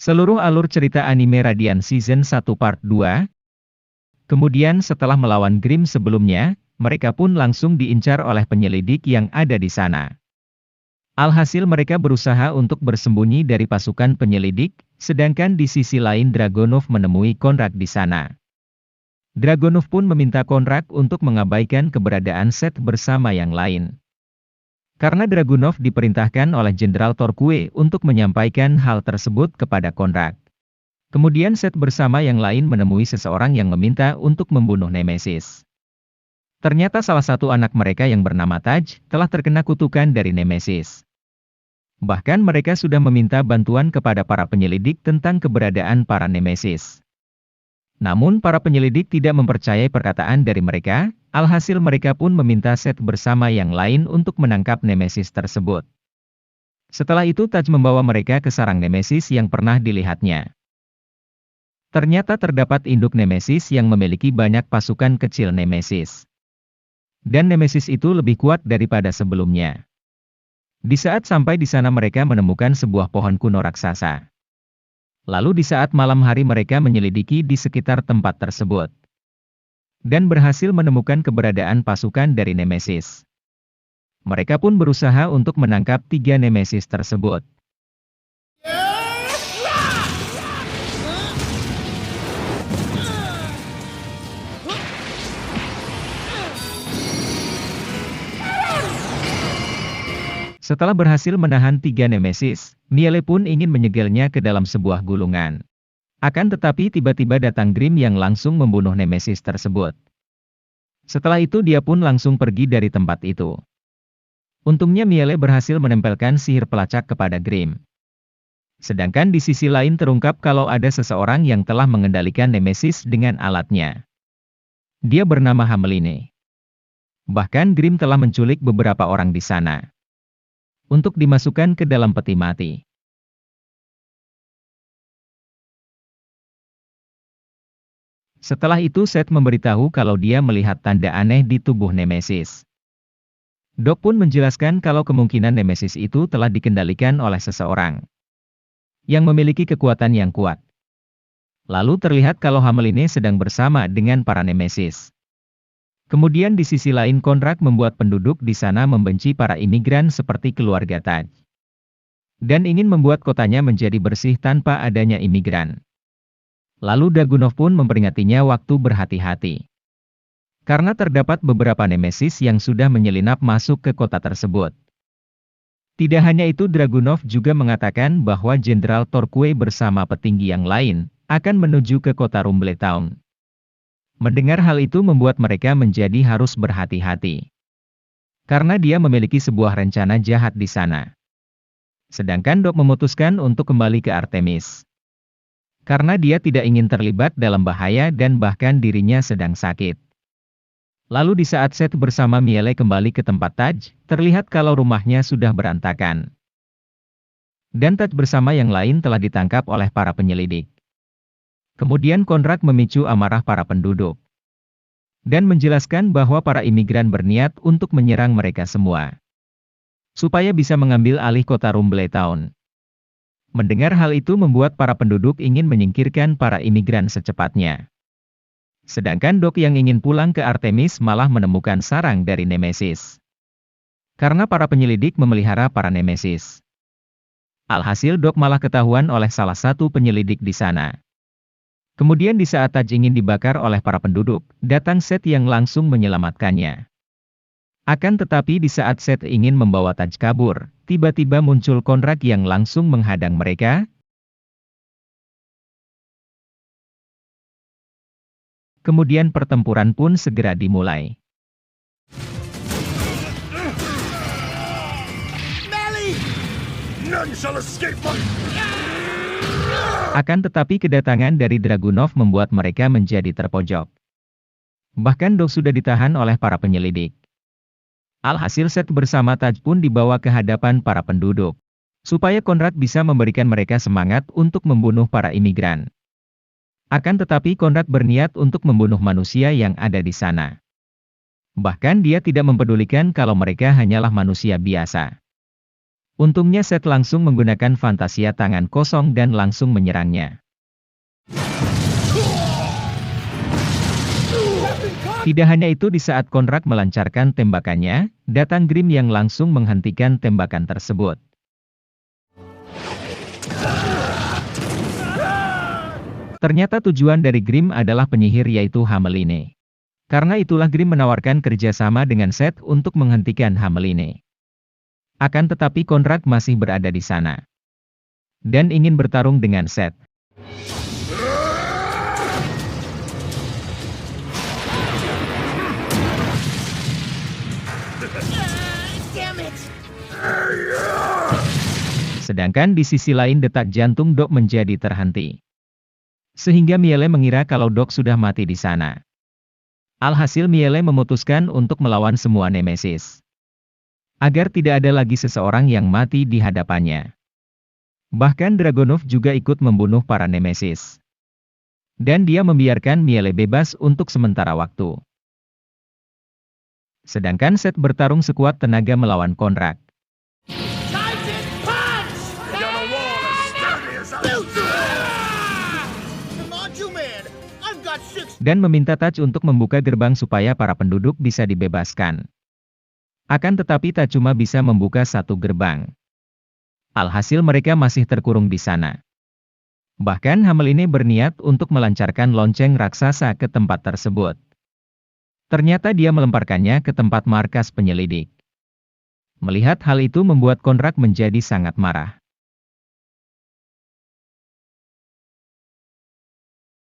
Seluruh alur cerita anime Radiant Season 1 Part 2. Kemudian setelah melawan Grimm sebelumnya, mereka pun langsung diincar oleh penyelidik yang ada di sana. Alhasil mereka berusaha untuk bersembunyi dari pasukan penyelidik, sedangkan di sisi lain Dragunov menemui Conrad di sana. Dragunov pun meminta Conrad untuk mengabaikan keberadaan Seth bersama yang lain. Karena Dragunov diperintahkan oleh Jenderal Torque untuk menyampaikan hal tersebut kepada Conrad. Kemudian Seth bersama yang lain menemui seseorang yang meminta untuk membunuh Nemesis. Ternyata salah satu anak mereka yang bernama Taj, telah terkena kutukan dari Nemesis. Bahkan mereka sudah meminta bantuan kepada para penyelidik tentang keberadaan para Nemesis. Namun para penyelidik tidak mempercayai perkataan dari mereka, alhasil mereka pun meminta Seth bersama yang lain untuk menangkap Nemesis tersebut. Setelah itu Taj membawa mereka ke sarang Nemesis yang pernah dilihatnya. Ternyata terdapat induk Nemesis yang memiliki banyak pasukan kecil Nemesis. Dan Nemesis itu lebih kuat daripada sebelumnya. Di saat sampai di sana mereka menemukan sebuah pohon kuno raksasa. Lalu di saat malam hari mereka menyelidiki di sekitar tempat tersebut. Dan berhasil menemukan keberadaan pasukan dari Nemesis. Mereka pun berusaha untuk menangkap 3 Nemesis tersebut. Setelah berhasil menahan 3 Nemesis, Miele pun ingin menyegelnya ke dalam sebuah gulungan. Akan tetapi tiba-tiba datang Grimm yang langsung membunuh Nemesis tersebut. Setelah itu dia pun langsung pergi dari tempat itu. Untungnya Miele berhasil menempelkan sihir pelacak kepada Grimm. Sedangkan di sisi lain terungkap kalau ada seseorang yang telah mengendalikan Nemesis dengan alatnya. Dia bernama Hameline. Bahkan Grimm telah menculik beberapa orang di sana. Untuk dimasukkan ke dalam peti mati. Setelah itu Seth memberitahu kalau dia melihat tanda aneh di tubuh Nemesis. Doc pun menjelaskan kalau kemungkinan Nemesis itu telah dikendalikan oleh seseorang yang memiliki kekuatan yang kuat. Lalu terlihat kalau Hameline sedang bersama dengan para Nemesis. Kemudian di sisi lain Conrad membuat penduduk di sana membenci para imigran seperti keluarga Taj. Dan ingin membuat kotanya menjadi bersih tanpa adanya imigran. Lalu Dragunov pun memperingatinya waktu berhati-hati. Karena terdapat beberapa Nemesis yang sudah menyelinap masuk ke kota tersebut. Tidak hanya itu Dragunov juga mengatakan bahwa Jenderal Torque bersama petinggi yang lain akan menuju ke kota Rumbletown. Mendengar hal itu membuat mereka menjadi harus berhati-hati. Karena dia memiliki sebuah rencana jahat di sana. Sedangkan Doc memutuskan untuk kembali ke Artemis. Karena dia tidak ingin terlibat dalam bahaya dan bahkan dirinya sedang sakit. Lalu di saat Seth bersama Miele kembali ke tempat Taj, terlihat kalau rumahnya sudah berantakan. Dan Taj bersama yang lain telah ditangkap oleh para penyelidik. Kemudian Conrad memicu amarah para penduduk. Dan menjelaskan bahwa para imigran berniat untuk menyerang mereka semua. Supaya bisa mengambil alih kota Rumbletown. Mendengar hal itu membuat para penduduk ingin menyingkirkan para imigran secepatnya. Sedangkan Doc yang ingin pulang ke Artemis malah menemukan sarang dari Nemesis. Karena para penyelidik memelihara para Nemesis. Alhasil Doc malah ketahuan oleh salah satu penyelidik di sana. Kemudian di saat Taj ingin dibakar oleh para penduduk, datang Seth yang langsung menyelamatkannya. Akan tetapi di saat Seth ingin membawa Taj kabur, tiba-tiba muncul Conrad yang langsung menghadang mereka. Kemudian pertempuran pun segera dimulai. None shall escape from... Akan tetapi kedatangan dari Dragunov membuat mereka menjadi terpojok. Bahkan Doc sudah ditahan oleh para penyelidik. Alhasil Seth bersama Taj pun dibawa ke hadapan para penduduk. Supaya Conrad bisa memberikan mereka semangat untuk membunuh para imigran. Akan tetapi Conrad berniat untuk membunuh manusia yang ada di sana. Bahkan dia tidak mempedulikan kalau mereka hanyalah manusia biasa. Untungnya Seth langsung menggunakan Fantasia tangan kosong dan langsung menyerangnya. Tidak hanya itu, di saat Konrad melancarkan tembakannya, datang Grim yang langsung menghentikan tembakan tersebut. Ternyata tujuan dari Grim adalah penyihir yaitu Hameline. Karena itulah Grim menawarkan kerjasama dengan Seth untuk menghentikan Hameline. Akan tetapi Konrad masih berada di sana. Dan ingin bertarung dengan Seth. Sedangkan di sisi lain detak jantung Doc menjadi terhenti. Sehingga Miele mengira kalau Doc sudah mati di sana. Alhasil Miele memutuskan untuk melawan semua Nemesis. Agar tidak ada lagi seseorang yang mati di hadapannya. Bahkan Dragunov juga ikut membunuh para Nemesis. Dan dia membiarkan Miele bebas untuk sementara waktu. Sedangkan Seth bertarung sekuat tenaga melawan Konrad. Dan meminta Taj untuk membuka gerbang supaya para penduduk bisa dibebaskan. Akan tetapi tak cuma bisa membuka satu gerbang. Alhasil mereka masih terkurung di sana. Bahkan Hameline berniat untuk melancarkan lonceng raksasa ke tempat tersebut. Ternyata dia melemparkannya ke tempat markas penyelidik. Melihat hal itu membuat Konrad menjadi sangat marah.